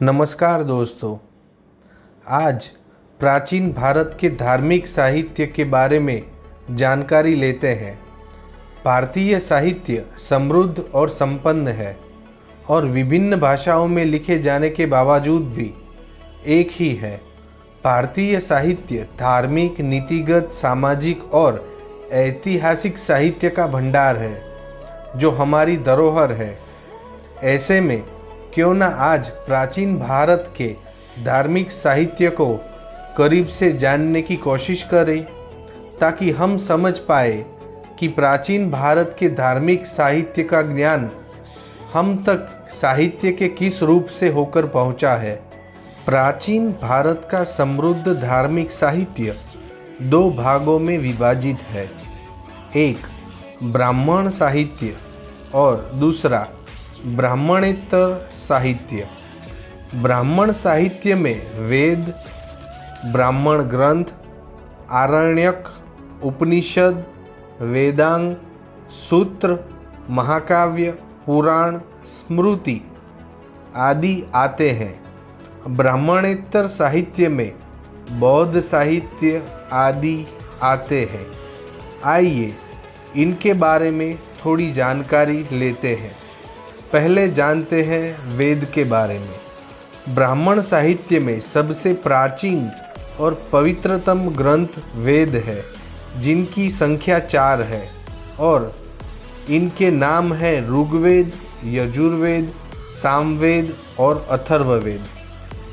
नमस्कार दोस्तों। आज प्राचीन भारत के धार्मिक साहित्य के बारे में जानकारी लेते हैं। भारतीय साहित्य समृद्ध और संपन्न है और विभिन्न भाषाओं में लिखे जाने के बावजूद भी एक ही है। भारतीय साहित्य धार्मिक, नीतिगत, सामाजिक और ऐतिहासिक साहित्य का भंडार है जो हमारी धरोहर है। ऐसे में क्यों न आज प्राचीन भारत के धार्मिक साहित्य को करीब से जानने की कोशिश करें, ताकि हम समझ पाए कि प्राचीन भारत के धार्मिक साहित्य का ज्ञान हम तक साहित्य के किस रूप से होकर पहुंचा है। प्राचीन भारत का समृद्ध धार्मिक साहित्य दो भागों में विभाजित है, एक ब्राह्मण साहित्य और दूसरा ब्राह्मणेतर साहित्य। ब्राह्मण साहित्य में वेद, ब्राह्मण ग्रंथ, आरण्यक, उपनिषद, वेदांग, सूत्र, महाकाव्य, पुराण, स्मृति आदि आते हैं। ब्राह्मणेतर साहित्य में बौद्ध साहित्य आदि आते हैं। आइए इनके बारे में थोड़ी जानकारी लेते हैं। पहले जानते हैं वेद के बारे में। ब्राह्मण साहित्य में सबसे प्राचीन और पवित्रतम ग्रंथ वेद है, जिनकी संख्या 4 है और इनके नाम हैं ऋग्वेद, यजुर्वेद, सामवेद और अथर्ववेद।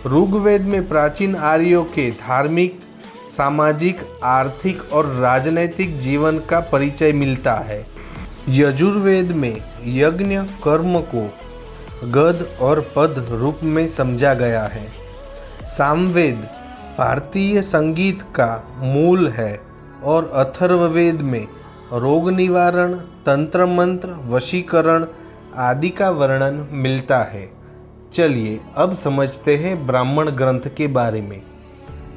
ऋग्वेद में प्राचीन आर्यों के धार्मिक, सामाजिक, आर्थिक और राजनैतिक जीवन का परिचय मिलता है। यजुर्वेद में यज्ञ कर्म को गद और पद रूप में समझा गया है। सामवेद भारतीय संगीत का मूल है और अथर्ववेद में रोग निवारण, तंत्र मंत्र, वशीकरण आदि का वर्णन मिलता है। चलिए अब समझते हैं ब्राह्मण ग्रंथ के बारे में।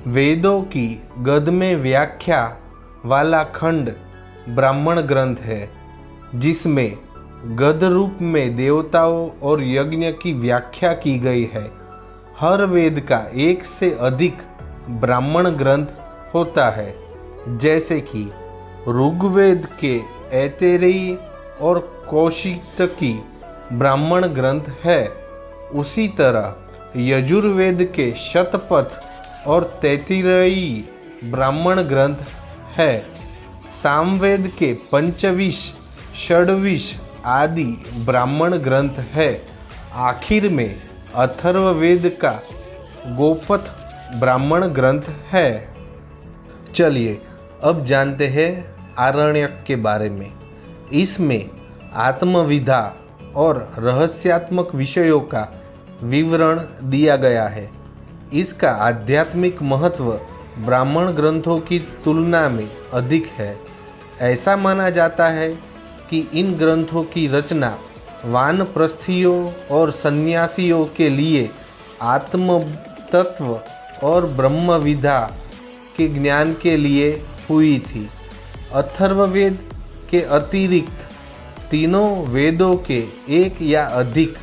वेदों की गद में व्याख्या वाला खंड ब्राह्मण ग्रंथ है, जिसमें गद रूप में देवताओं और यज्ञ की व्याख्या की गई है। हर वेद का एक से अधिक ब्राह्मण ग्रंथ होता है, जैसे कि ऋग्वेद के ऐतरेयी और कौशितकी ब्राह्मण ग्रंथ है। उसी तरह यजुर्वेद के शतपथ और तैत्तिरीय ब्राह्मण ग्रंथ है। सामवेद के पंचविश, षड्विश आदि ब्राह्मण ग्रंथ है। आखिर में अथर्ववेद का गोपथ ब्राह्मण ग्रंथ है। चलिए अब जानते हैं आरण्यक के बारे में। इसमें आत्मविधा और रहस्यात्मक विषयों का विवरण दिया गया है। इसका आध्यात्मिक महत्व ब्राह्मण ग्रंथों की तुलना में अधिक है। ऐसा माना जाता है कि इन ग्रंथों की रचना वानप्रस्थियों और सन्यासियों के लिए आत्म तत्व और ब्रह्मविद्या के ज्ञान के लिए हुई थी। अथर्ववेद के अतिरिक्त तीनों वेदों के एक या अधिक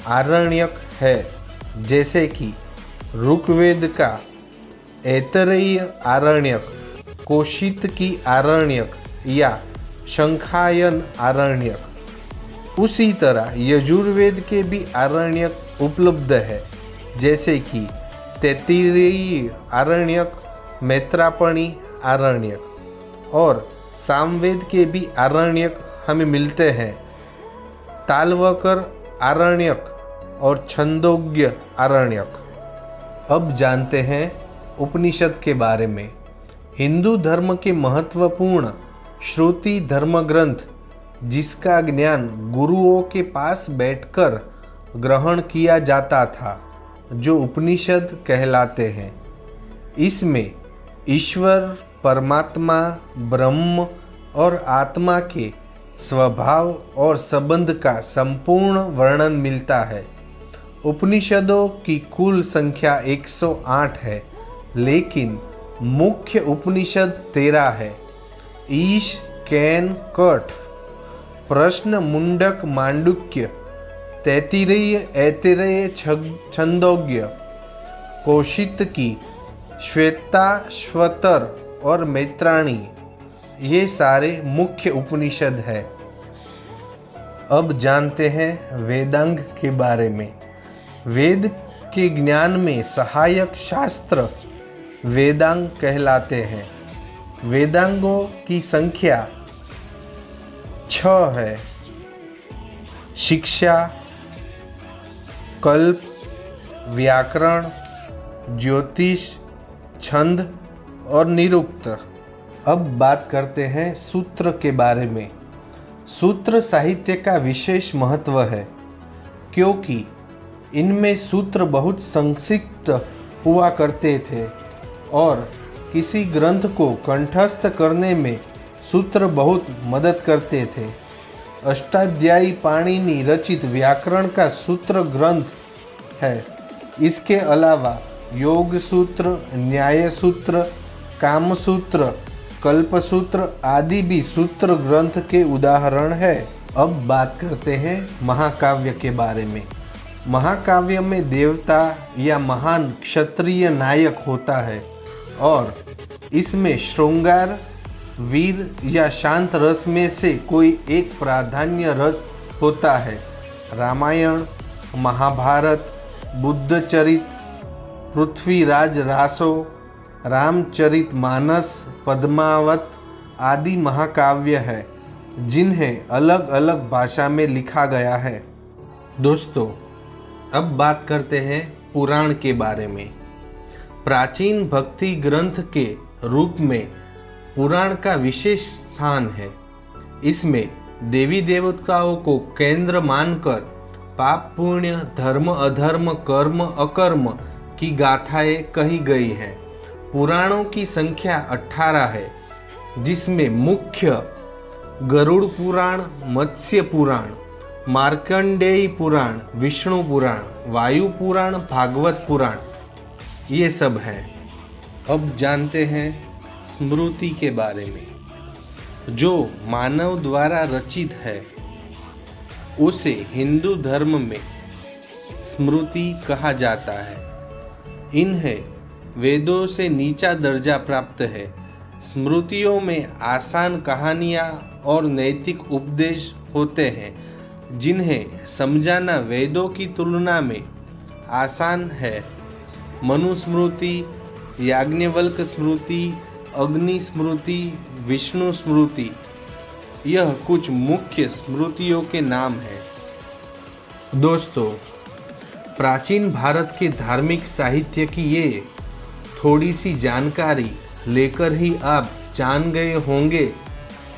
आरण्यक है, जैसे कि ऋग्वेद का ऐतरेयी आरण्यक, कौशितकी आरण्यक या शंखायन आरण्यक। उसी तरह यजुर्वेद के भी आरण्यक उपलब्ध है, जैसे कि तैत्तिरीय आरण्यक, मैत्रापणी आरण्यक। और सामवेद के भी आरण्यक हमें मिलते हैं, तालवकर आरण्यक और छंदोग्य आरण्यक। अब जानते हैं उपनिषद के बारे में। हिंदू धर्म के महत्वपूर्ण श्रुति धर्म ग्रंथ, जिसका ज्ञान गुरुओं के पास बैठकर ग्रहण किया जाता था, जो उपनिषद कहलाते हैं। इसमें ईश्वर, परमात्मा, ब्रह्म और आत्मा के स्वभाव और संबंध का संपूर्ण वर्णन मिलता है। उपनिषदों की कुल संख्या 108 है, लेकिन मुख्य उपनिषद 13 है। ईश, कैन, कठ, प्रश्न, मुंडक, मांडुक्य, तैत्तिरीय, ऐतरेय, छंदोग्य, कौशितकी, श्वेताश्वतर और मैत्राणी, ये सारे मुख्य उपनिषद है। अब जानते हैं वेदांग के बारे में। वेद के ज्ञान में सहायक शास्त्र वेदांग कहलाते हैं। वेदांगों की संख्या 6 है। शिक्षा, कल्प, व्याकरण, ज्योतिष, छंद और निरुक्त। अब बात करते हैं सूत्र के बारे में। सूत्र साहित्य का विशेष महत्व है, क्योंकि इनमें सूत्र बहुत संक्षिप्त हुआ करते थे और किसी ग्रंथ को कंठस्थ करने में सूत्र बहुत मदद करते थे। अष्टाध्यायी पाणिनि रचित व्याकरण का सूत्र ग्रंथ है। इसके अलावा योग सूत्र, न्याय सूत्र, काम सूत्र, कल्प सूत्र आदि भी सूत्र ग्रंथ के उदाहरण है। अब बात करते हैं महाकाव्य के बारे में। महाकाव्य में देवता या महान क्षत्रिय नायक होता है और इसमें श्रृंगार, वीर या शांत रस में से कोई एक प्राधान्य रस होता है। रामायण, महाभारत, बुद्धचरित, पृथ्वीराज रासो, रामचरितमानस, पद्मावत आदि महाकाव्य है, जिन्हें अलग अलग भाषा में लिखा गया है। दोस्तों, अब बात करते हैं पुराण के बारे में। प्राचीन भक्ति ग्रंथ के रूप में पुराण का विशेष स्थान है। इसमें देवी देवताओं को केंद्र मानकर पाप पुण्य, धर्म अधर्म, कर्म अकर्म की गाथाएं कही गई हैं। पुराणों की संख्या 18 है, जिसमें मुख्य गरुड़ पुराण, मत्स्य पुराण, मार्कंडेय पुराण, विष्णु पुराण, वायु पुराण, भागवत पुराण ये सब हैं। अब जानते हैं स्मृति के बारे में। जो मानव द्वारा रचित है उसे हिंदू धर्म में स्मृति कहा जाता है। इन्हें वेदों से नीचा दर्जा प्राप्त है। स्मृतियों में आसान कहानियाँ और नैतिक उपदेश होते हैं, जिन्हें समझाना वेदों की तुलना में आसान है। मनुस्मृति, याज्ञवल्क्य स्मृति, अग्नि स्मृति, विष्णु स्मृति, यह कुछ मुख्य स्मृतियों के नाम हैं। दोस्तों, प्राचीन भारत के धार्मिक साहित्य की ये थोड़ी सी जानकारी लेकर ही आप जान गए होंगे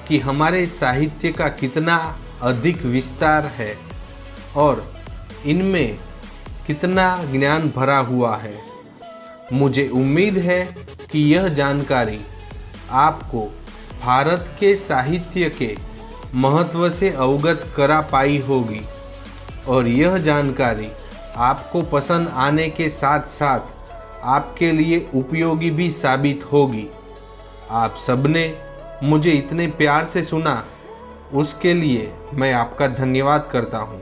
कि हमारे साहित्य का कितना अधिक विस्तार है और इनमें कितना ज्ञान भरा हुआ है। मुझे उम्मीद है कि यह जानकारी आपको भारत के साहित्य के महत्व से अवगत करा पाई होगी और यह जानकारी आपको पसंद आने के साथ साथ आपके लिए उपयोगी भी साबित होगी। आप सबने मुझे इतने प्यार से सुना, उसके लिए मैं आपका धन्यवाद करता हूँ।